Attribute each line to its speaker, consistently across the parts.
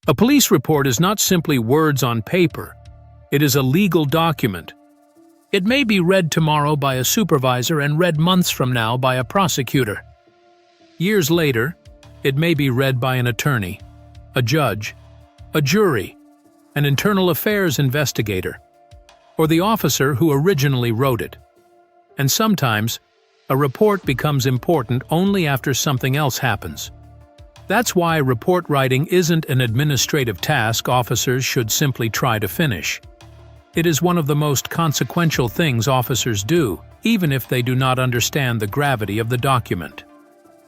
Speaker 1: A police report is not simply words on paper. It is a legal document. It may be read tomorrow by a supervisor and read months from now by a prosecutor. Years later, it may be read by an attorney, a judge, a jury, an internal affairs investigator, or the officer who originally wrote it. And sometimes, a report becomes important only after something else happens. That's why report writing isn't an administrative task officers should simply try to finish. It is one of the most consequential things officers do, even if they do not understand the gravity of the document.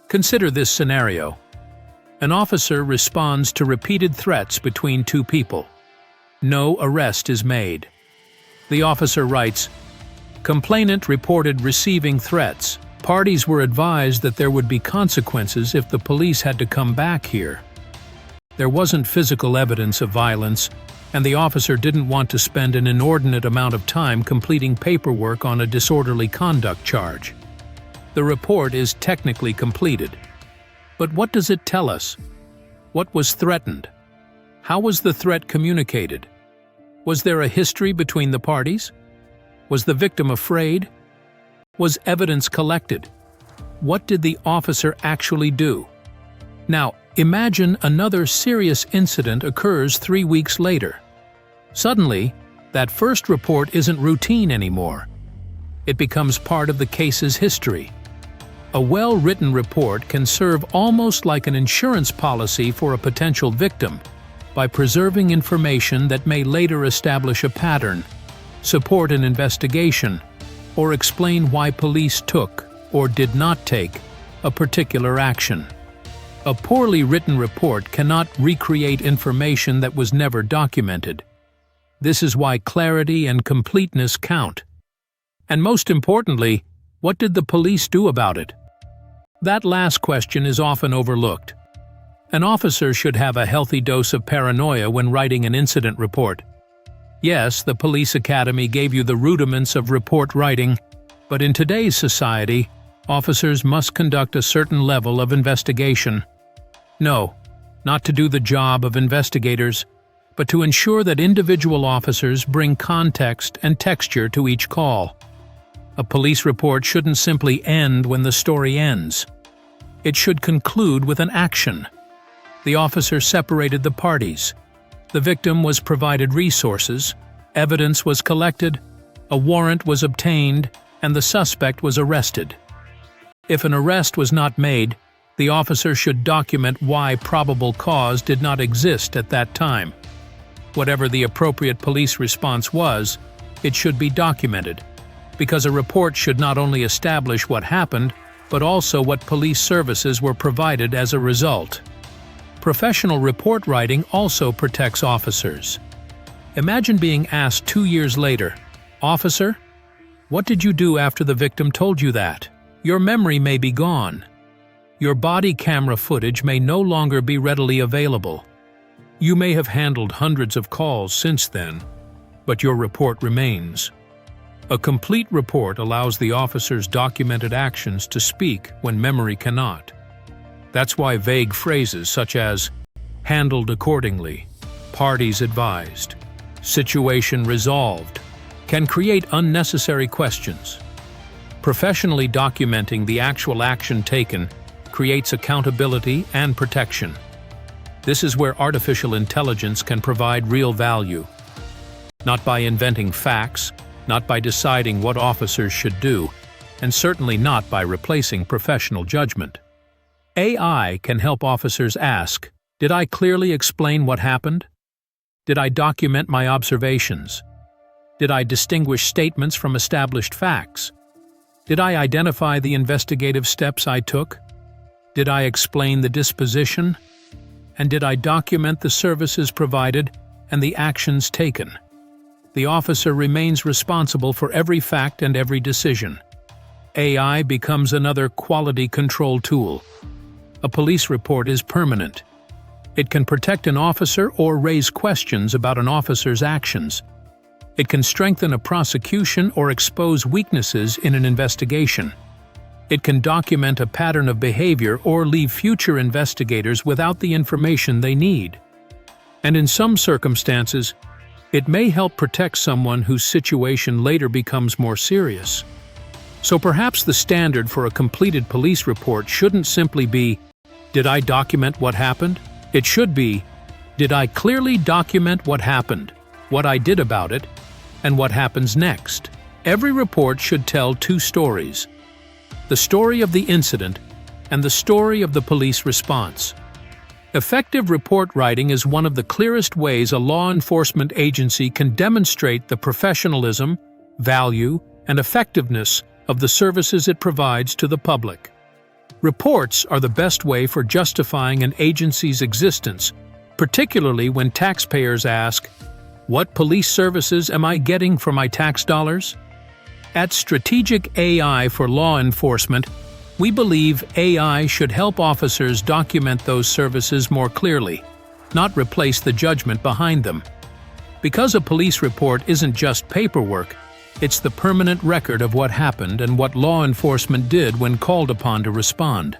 Speaker 1: Consider this scenario. An officer responds to repeated threats between two people. No arrest is made. The officer writes, "Complainant reported receiving threats. Parties were advised that there would be consequences if the police had to come back here." There wasn't physical evidence of violence, and the officer didn't want to spend an inordinate amount of time completing paperwork on a disorderly conduct charge. The report is technically completed. But what does it tell us? What was threatened? How was the threat communicated? Was there a history between the parties? Was the victim afraid? Was evidence collected? What did the officer actually do? Now, imagine another serious incident occurs 3 weeks later. Suddenly, that first report isn't routine anymore. It becomes part of the case's history. A well-written report can serve almost like an insurance policy for a potential victim by preserving information that may later establish a pattern, support an investigation, or explain why police took or did not take a particular action. A poorly written report cannot recreate information that was never documented. This is why clarity and completeness count. And most importantly, what did the police do about it? That last question is often overlooked. An officer should have a healthy dose of paranoia when writing an incident report. Yes, the police academy gave you the rudiments of report writing, but in today's society, officers must conduct a certain level of investigation. No, not to do the job of investigators, but to ensure that individual officers bring context and texture to each call. A police report shouldn't simply end when the story ends. It should conclude with an action. The officer separated the parties. The victim was provided resources, evidence was collected, a warrant was obtained, and the suspect was arrested. If an arrest was not made, the officer should document why probable cause did not exist at that time. Whatever the appropriate police response was, it should be documented, because a report should not only establish what happened, but also what police services were provided as a result. Professional report writing also protects officers. Imagine being asked 2 years later, "Officer, what did you do after the victim told you that?" Your memory may be gone. Your body camera footage may no longer be readily available. You may have handled hundreds of calls since then, but your report remains. A complete report allows the officer's documented actions to speak when memory cannot. That's why vague phrases such as "handled accordingly," "parties advised," "situation resolved" can create unnecessary questions. Professionally documenting the actual action taken creates accountability and protection. This is where artificial intelligence can provide real value. Not by inventing facts, not by deciding what officers should do, and certainly not by replacing professional judgment. AI can help officers ask, "Did I clearly explain what happened? Did I document my observations? Did I distinguish statements from established facts? Did I identify the investigative steps I took? Did I explain the disposition? And did I document the services provided and the actions taken?" The officer remains responsible for every fact and every decision. AI becomes another quality control tool. A police report is permanent. It can protect an officer or raise questions about an officer's actions. It can strengthen a prosecution or expose weaknesses in an investigation. It can document a pattern of behavior or leave future investigators without the information they need. And in some circumstances, it may help protect someone whose situation later becomes more serious. So perhaps the standard for a completed police report shouldn't simply be, "Did I document what happened?" It should be, "Did I clearly document what happened, what I did about it, and what happens next?" Every report should tell two stories: the story of the incident and the story of the police response. Effective report writing is one of the clearest ways a law enforcement agency can demonstrate the professionalism, value, and effectiveness of the services it provides to the public. Reports are the best way for justifying an agency's existence, particularly when taxpayers ask, "What police services am I getting for my tax dollars?" At Strategic AI for Law Enforcement, we believe AI should help officers document those services more clearly, not replace the judgment behind them. Because a police report isn't just paperwork, it's the permanent record of what happened and what law enforcement did when called upon to respond.